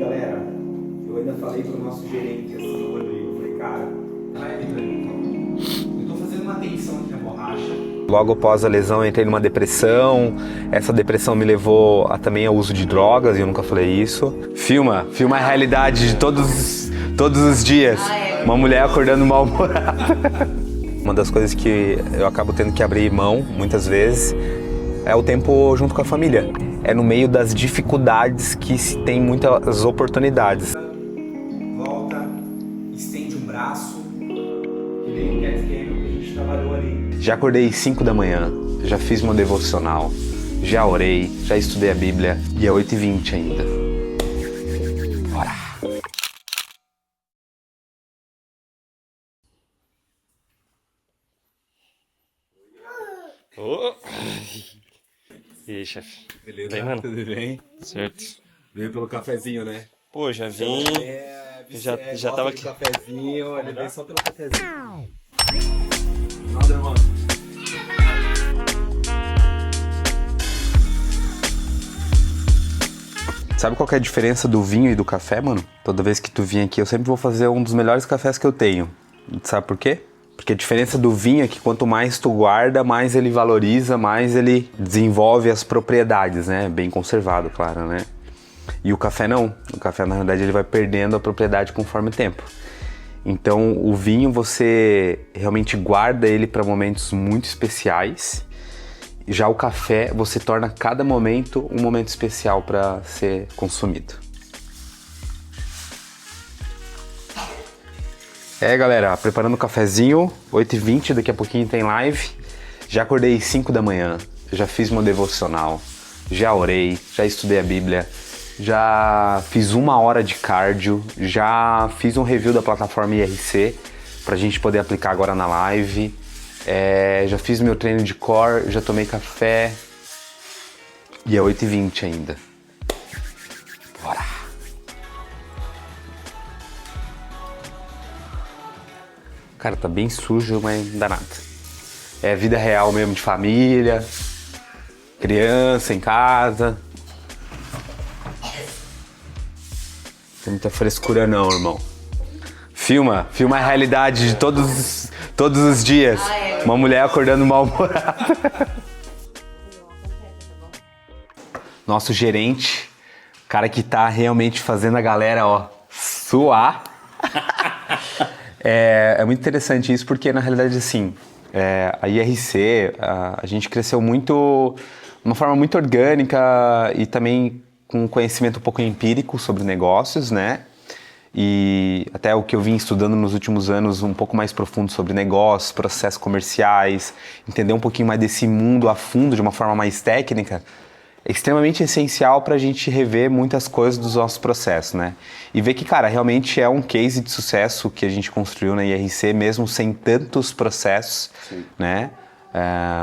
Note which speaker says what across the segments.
Speaker 1: galera, eu ainda falei pro nosso gerente, assim, o Rodrigo, falei, cara, eu tô fazendo uma tensão aqui na borracha. Logo após a lesão eu entrei numa depressão, essa depressão me levou também ao uso de drogas, e eu nunca falei isso. Filma a realidade de todos os dias, uma mulher acordando mal-humorada. Uma das coisas que eu acabo tendo que abrir mão, muitas vezes, é o tempo junto com a família. É no meio das dificuldades que se tem muitas oportunidades. Volta, estende um braço, que nem o Cat Camel que a gente trabalhou ali. Já acordei 5 da manhã, já fiz meu devocional, já orei, já estudei a Bíblia e é 8h20 ainda. Bora!
Speaker 2: Oh. E aí, chefe?
Speaker 1: Beleza,
Speaker 2: bem, mano?
Speaker 1: Tudo bem?
Speaker 2: Certo.
Speaker 1: Veio pelo cafezinho, né?
Speaker 2: Pô, já vim. Já tava aqui.
Speaker 1: Cafezinho, ele veio só pelo cafezinho. Nada, irmão. Sabe qual que é a diferença do vinho e do café, mano? Toda vez que tu vem aqui, eu sempre vou fazer um dos melhores cafés que eu tenho. Sabe por quê? Porque a diferença do vinho é que quanto mais tu guarda, mais ele valoriza, mais ele desenvolve as propriedades, né? Bem conservado, claro, né? E o café não. O café, na verdade, ele vai perdendo a propriedade conforme o tempo. Então, o vinho, você realmente guarda ele para momentos muito especiais. Já o café, você torna cada momento um momento especial para ser consumido. Galera, preparando o cafezinho, 8h20, daqui a pouquinho tem live. Já acordei 5 da manhã, já fiz meu devocional, já orei, já estudei a Bíblia, já fiz 1 hora de cardio, já fiz um review da plataforma IRC pra gente poder aplicar agora na live. Já fiz meu treino de core, já tomei café e é 8h20 ainda. Bora! Cara, tá bem sujo, mas não dá nada. É vida real mesmo, de família, criança em casa. Não tem muita frescura não, irmão. Filma a realidade de todos os dias. Uma mulher acordando mal-humorada. Nosso gerente, cara que tá realmente fazendo a galera, ó, suar. É muito interessante isso porque, na realidade, assim, a IRC, a gente cresceu muito, de uma forma muito orgânica e também com conhecimento um pouco empírico sobre negócios, né? E até o que eu vim estudando nos últimos anos, um pouco mais profundo sobre negócios, processos comerciais, entender um pouquinho mais desse mundo a fundo, de uma forma mais técnica, é extremamente essencial para a gente rever muitas coisas dos nossos processos, né? E ver que, cara, realmente é um case de sucesso que a gente construiu na IRC, mesmo sem tantos processos, sim, né?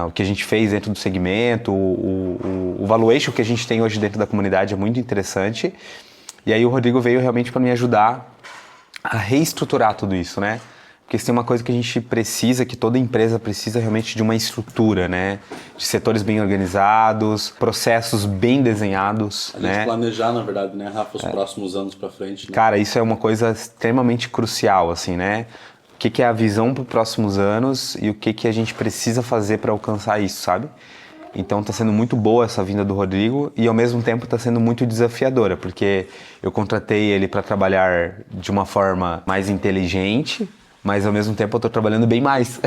Speaker 1: O que a gente fez dentro do segmento, o valuation que a gente tem hoje dentro da comunidade é muito interessante. E aí o Rodrigo veio realmente para me ajudar a reestruturar tudo isso, né? Porque se tem uma coisa que a gente precisa, que toda empresa precisa realmente de uma estrutura, né? De setores bem organizados, processos bem desenhados,
Speaker 3: né? A gente planejar, na verdade, né, Rafa, os próximos anos para frente. Né?
Speaker 1: Cara, isso é uma coisa extremamente crucial, assim, né? O que é a visão para os próximos anos e o que a gente precisa fazer para alcançar isso, sabe? Então tá sendo muito boa essa vinda do Rodrigo e ao mesmo tempo tá sendo muito desafiadora, porque eu contratei ele para trabalhar de uma forma mais inteligente, mas ao mesmo tempo eu tô trabalhando bem mais.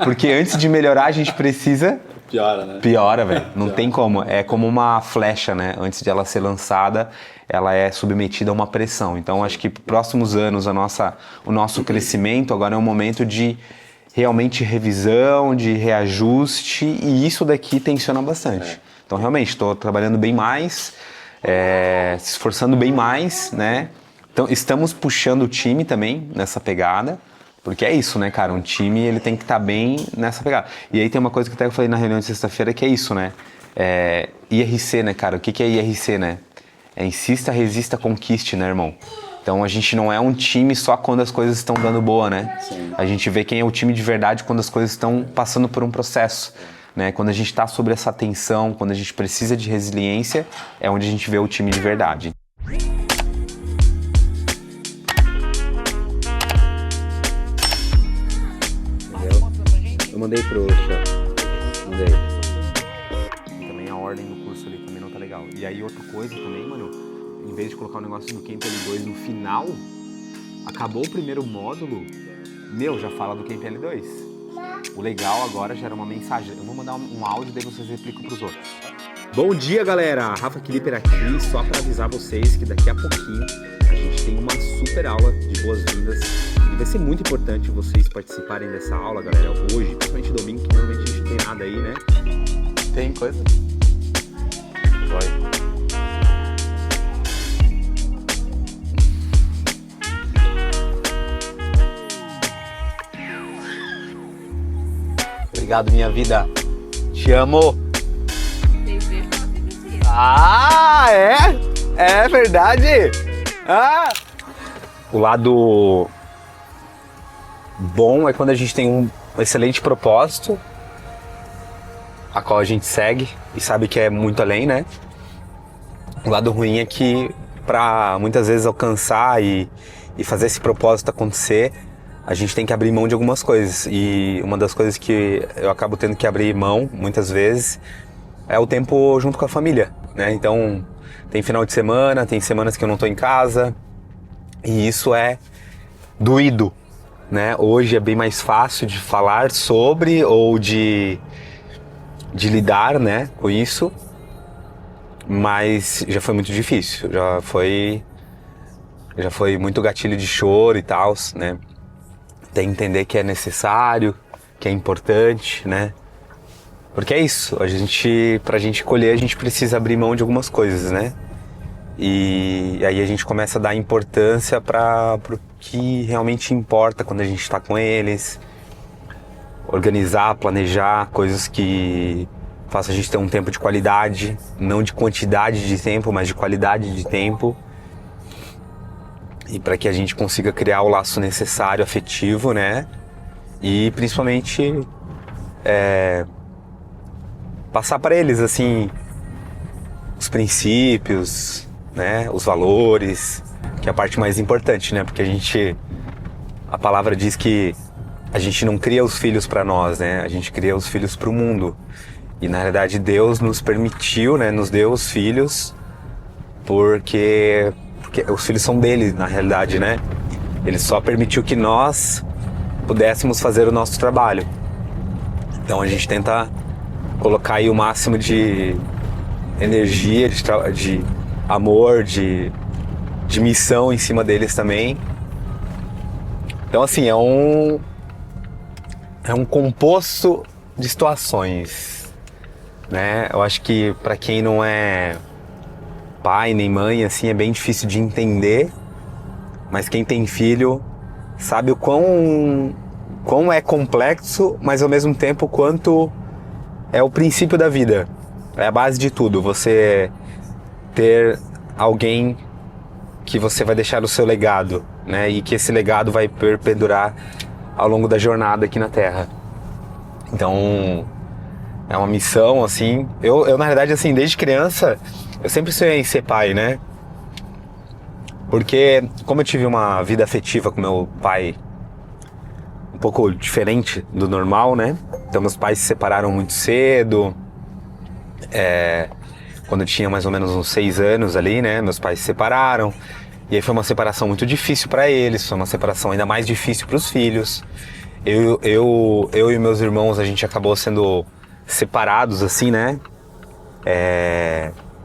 Speaker 1: Porque antes de melhorar a gente precisa...
Speaker 3: Piora, né?
Speaker 1: Piora, velho. Não tem como. É como uma flecha, né? Antes de ela ser lançada, ela é submetida a uma pressão. Então acho que próximos anos o nosso crescimento agora é um momento de realmente revisão, de reajuste, e isso daqui tensiona bastante. Então realmente estou trabalhando bem mais, se esforçando bem mais, né? Então, estamos puxando o time também nessa pegada, porque é isso, né, cara? Um time, ele tem que estar bem nessa pegada. E aí tem uma coisa que até eu falei na reunião de sexta-feira, que é isso, né? IRC, né, cara? O que é IRC, né? Insista, resista, conquiste, né, irmão? Então, a gente não é um time só quando as coisas estão dando boa, né?
Speaker 3: Sim.
Speaker 1: A gente vê quem é o time de verdade quando as coisas estão passando por um processo, né? Quando a gente está sobre essa tensão, quando a gente precisa de resiliência, é onde a gente vê o time de verdade. mandei pro Xan. Mandei. Também a ordem do curso ali também não tá legal. E aí outra coisa também, mano, em vez de colocar o negócio do Camp L2 no final, acabou o primeiro módulo, já fala do Camp L2. O legal agora já era uma mensagem. Eu vou mandar um áudio, daí vocês explicam pros outros. Bom dia, galera! Rafa Klipper aqui, só para avisar vocês que daqui a pouquinho a gente tem uma super aula de boas-vindas e vai ser muito importante vocês participarem dessa aula, galera, hoje, principalmente domingo, que normalmente a gente não tem nada aí, né? Tem coisa? Vai. Obrigado, minha vida. Te amo. Ah, é? É verdade? Ah! O lado bom é quando a gente tem um excelente propósito, a qual a gente segue e sabe que é muito além, né? O lado ruim é que para muitas vezes alcançar e fazer esse propósito acontecer, a gente tem que abrir mão de algumas coisas. E uma das coisas que eu acabo tendo que abrir mão muitas vezes é o tempo junto com a família, né? Então, tem final de semana, tem semanas que eu não tô em casa, e isso é doído, né? Hoje é bem mais fácil de falar sobre ou de lidar, né, com isso, mas já foi muito difícil, já foi muito gatilho de choro e tal, né? Tem que entender que é necessário, que é importante, né? Porque é isso, pra gente colher, a gente precisa abrir mão de algumas coisas, né? E aí a gente começa a dar importância pro que realmente importa quando a gente está com eles. Organizar, planejar coisas que façam a gente ter um tempo de qualidade, não de quantidade de tempo, mas de qualidade de tempo. E para que a gente consiga criar o laço necessário, afetivo, né? E principalmente passar para eles, assim, os princípios, né, os valores, que é a parte mais importante, né, porque a palavra diz que a gente não cria os filhos para nós, né, a gente cria os filhos para o mundo, e na realidade Deus nos permitiu, né, nos deu os filhos, porque os filhos são dele, na realidade, né, ele só permitiu que nós pudéssemos fazer o nosso trabalho. Então a gente tenta colocar aí o máximo de energia, de amor, de missão em cima deles também. Então assim, é um composto de situações, né? Eu acho que para quem não é pai nem mãe, assim, é bem difícil de entender, mas quem tem filho sabe o quão é complexo, mas ao mesmo tempo quanto é o princípio da vida, é a base de tudo, você ter alguém que você vai deixar o seu legado, né, e que esse legado vai perdurar ao longo da jornada aqui na Terra. Então, é uma missão, assim, eu na verdade, assim, desde criança, eu sempre sonhei em ser pai, né, porque como eu tive uma vida afetiva com meu pai um pouco diferente do normal, né? Então meus pais se separaram muito cedo, quando eu tinha mais ou menos uns 6 anos ali, né? Meus pais se separaram, e aí foi uma separação muito difícil para eles, foi uma separação ainda mais difícil para os filhos. Eu e meus irmãos, a gente acabou sendo separados, assim, né?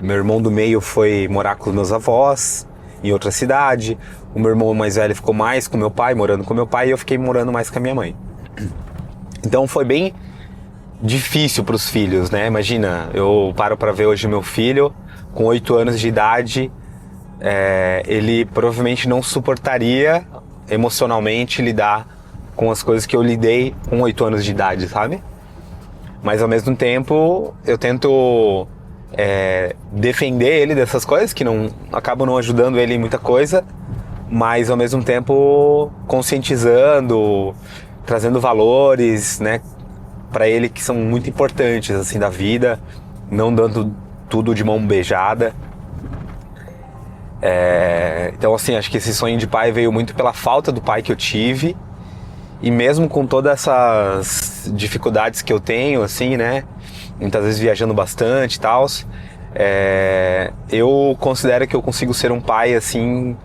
Speaker 1: Meu irmão do meio foi morar com os meus avós em outra cidade. O meu irmão mais velho ficou mais com meu pai, morando com meu pai, e eu fiquei morando mais com a minha mãe. Então foi bem difícil para os filhos, né? Imagina, eu paro para ver hoje meu filho com 8 anos de idade, ele provavelmente não suportaria emocionalmente lidar com as coisas que eu lidei com 8 anos de idade, sabe? Mas ao mesmo tempo eu tento defender ele dessas coisas que acabam não ajudando ele em muita coisa, mas ao mesmo tempo conscientizando, trazendo valores, né, para ele que são muito importantes, assim, da vida, não dando tudo de mão beijada. Então, assim, acho que esse sonho de pai veio muito pela falta do pai que eu tive, E mesmo com todas essas dificuldades que eu tenho, assim, né? Muitas vezes viajando bastante e tal, eu considero que eu consigo ser um pai, assim,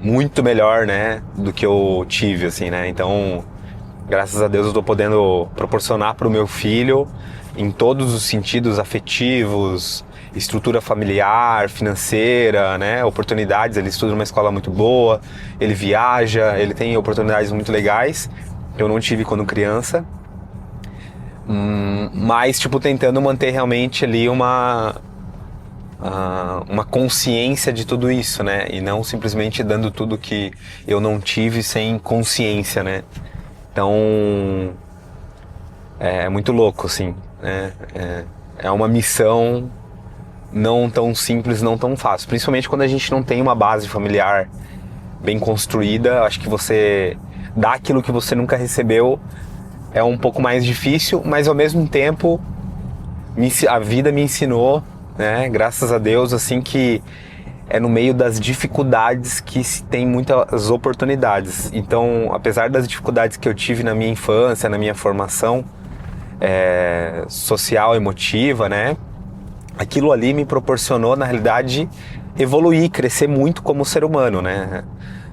Speaker 1: muito melhor, né? Do que eu tive, assim, né? Então, graças a Deus eu tô podendo proporcionar para o meu filho, em todos os sentidos afetivos, estrutura familiar, financeira, né? Oportunidades. Ele estuda numa escola muito boa, ele viaja, ele tem oportunidades muito legais. Eu não tive quando criança. Mas, tipo, tentando manter realmente ali uma consciência de tudo isso, né? E não simplesmente dando tudo que eu não tive sem consciência, né? Então, é muito louco, assim, né? É uma missão não tão simples, não tão fácil. Principalmente quando a gente não tem uma base familiar bem construída. Acho que você dá aquilo que você nunca recebeu é um pouco mais difícil, mas ao mesmo tempo a vida me ensinou, né? Graças a Deus, assim, que é no meio das dificuldades que se tem muitas oportunidades. Então, apesar das dificuldades que eu tive na minha infância, na minha formação social, emotiva, né? Aquilo ali me proporcionou, na realidade, evoluir, crescer muito como ser humano, né?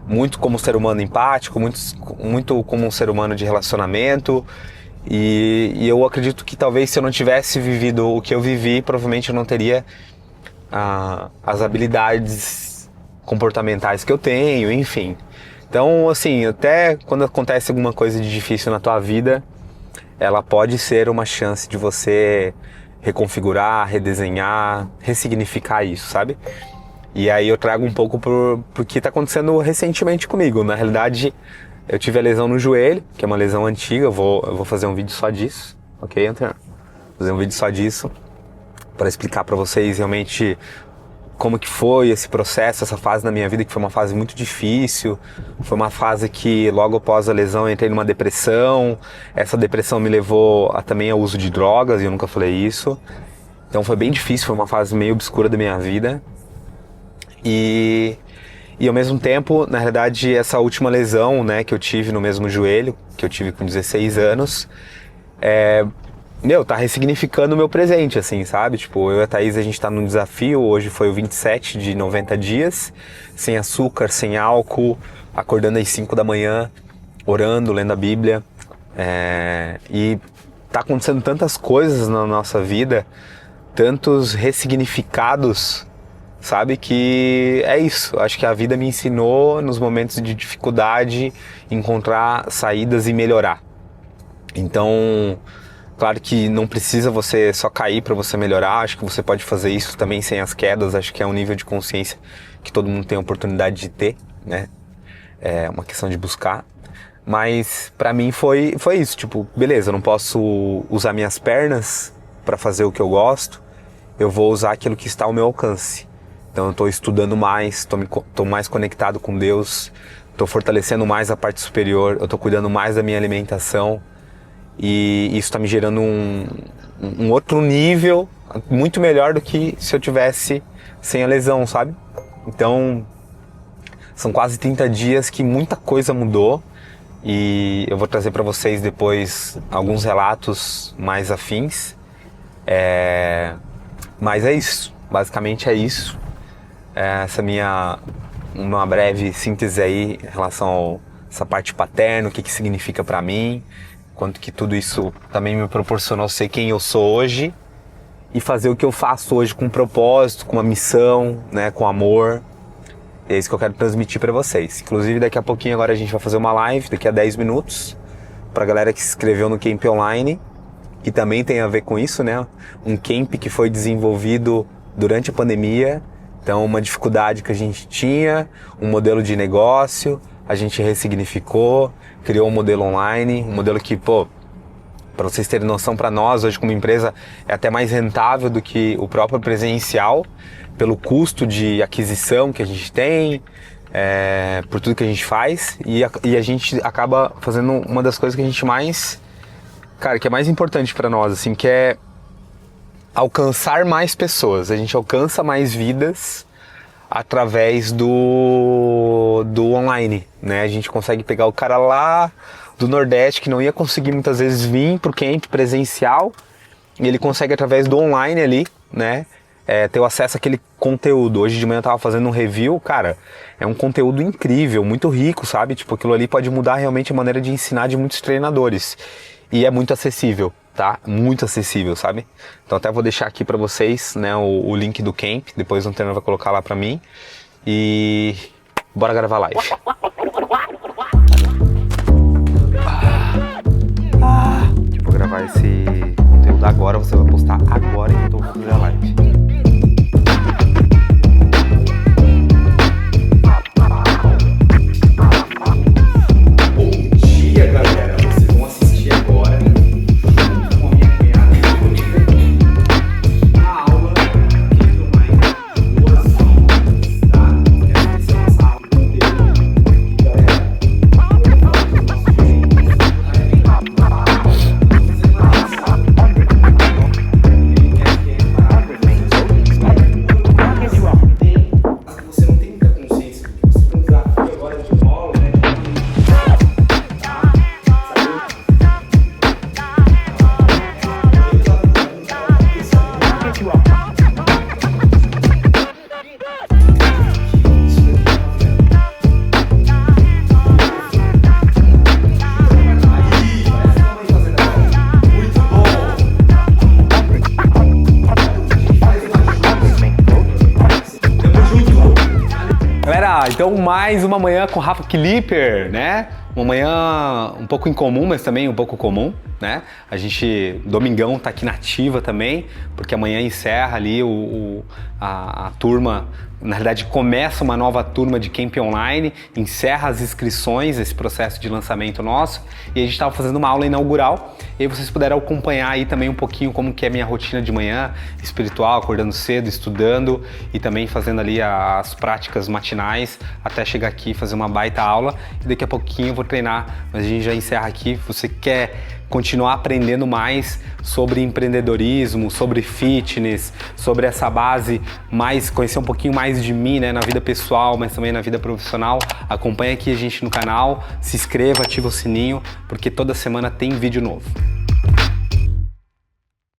Speaker 1: Muito como ser humano empático, muito como um ser humano de relacionamento. E eu acredito que talvez se eu não tivesse vivido o que eu vivi, provavelmente eu não teria as habilidades comportamentais que eu tenho, enfim. Então, assim, até quando acontece alguma coisa de difícil na tua vida, ela pode ser uma chance de você reconfigurar, redesenhar, ressignificar isso, sabe? E aí eu trago um pouco pro que tá acontecendo recentemente comigo. Na realidade, eu tive a lesão no joelho, que é uma lesão antiga. Eu vou fazer um vídeo só disso, ok, Antônio? Fazer um vídeo só disso, para explicar para vocês realmente como que foi esse processo, essa fase na minha vida, que foi uma fase muito difícil. Foi uma fase que logo após a lesão eu entrei numa depressão. Essa depressão me levou também ao uso de drogas, e eu nunca falei isso. Então foi bem difícil, foi uma fase meio obscura da minha vida. E ao mesmo tempo, na realidade, essa última lesão, né, que eu tive no mesmo joelho, que eu tive com 16 anos, tá ressignificando o meu presente, assim, sabe? Tipo, eu e a Thaís, a gente tá num desafio. Hoje foi o 27 de 90 dias, sem açúcar, sem álcool, acordando às 5 da manhã, orando, lendo a Bíblia. E tá acontecendo tantas coisas na nossa vida, tantos ressignificados, sabe, que é isso. Acho que a vida me ensinou, nos momentos de dificuldade, encontrar saídas e melhorar. Então, claro que não precisa você só cair para você melhorar. Acho que você pode fazer isso também sem as quedas. Acho que é um nível de consciência que todo mundo tem a oportunidade de ter, né? É uma questão de buscar. Mas pra mim foi isso. Tipo, beleza, eu não posso usar minhas pernas para fazer o que eu gosto. Eu vou usar aquilo que está ao meu alcance. Então eu estou estudando mais, estou mais conectado com Deus, estou fortalecendo mais a parte superior, eu estou cuidando mais da minha alimentação, e isso está me gerando um outro nível muito melhor do que se eu tivesse sem a lesão, sabe? Então são quase 30 dias que muita coisa mudou, e eu vou trazer para vocês depois alguns relatos mais afins. Mas é isso, basicamente é isso. Essa uma breve síntese aí em relação a essa parte paterna, o que significa para mim, quanto que tudo isso também me proporcionou ser quem eu sou hoje e fazer o que eu faço hoje com propósito, com uma missão, né, com amor. É isso que eu quero transmitir para vocês. Inclusive, daqui a pouquinho agora a gente vai fazer uma live, daqui a 10 minutos, pra galera que se inscreveu no Camp Online, que também tem a ver com isso, né? Um camp que foi desenvolvido durante a pandemia. Então, uma dificuldade que a gente tinha, um modelo de negócio, a gente ressignificou, criou um modelo online, um modelo que, para vocês terem noção, para nós hoje como empresa é até mais rentável do que o próprio presencial, pelo custo de aquisição que a gente tem, por tudo que a gente faz, e a gente acaba fazendo uma das coisas que a gente mais, cara, que é mais importante para nós, assim, que é alcançar mais pessoas. A gente alcança mais vidas através do online, né? A gente consegue pegar o cara lá do Nordeste que não ia conseguir muitas vezes vir pro camp presencial, e ele consegue através do online ali, né? Ter o acesso àquele conteúdo. Hoje de manhã eu tava fazendo um review, cara, é um conteúdo incrível, muito rico, sabe? Tipo, aquilo ali pode mudar realmente a maneira de ensinar de muitos treinadores. E é muito acessível, tá? Muito acessível, sabe? Então até vou deixar aqui pra vocês, né, o link do camp, depois o treinador vai colocar lá pra mim. E bora gravar live. Eu vou gravar esse conteúdo agora, você vai postar agora enquanto eu vou fazer a live. Galera, então mais uma manhã com Rafa Klipper, né? Uma manhã um pouco incomum, mas também um pouco comum, né? A gente, domingão, tá aqui na ativa também, porque amanhã encerra ali a turma, na realidade começa uma nova turma de Camp Online, encerra as inscrições, esse processo de lançamento nosso, e a gente estava fazendo uma aula inaugural, e aí vocês puderam acompanhar aí também um pouquinho como que é a minha rotina de manhã, espiritual, acordando cedo, estudando, e também fazendo ali as práticas matinais, até chegar aqui e fazer uma baita aula, e daqui a pouquinho eu vou treinar, mas a gente já encerra aqui. Você quer continuar aprendendo mais sobre empreendedorismo, sobre fitness, sobre essa base, mais conhecer um pouquinho mais de mim, né, na vida pessoal, mas também na vida profissional, acompanha aqui a gente no canal, se inscreva, ativa o sininho, porque toda semana tem vídeo novo.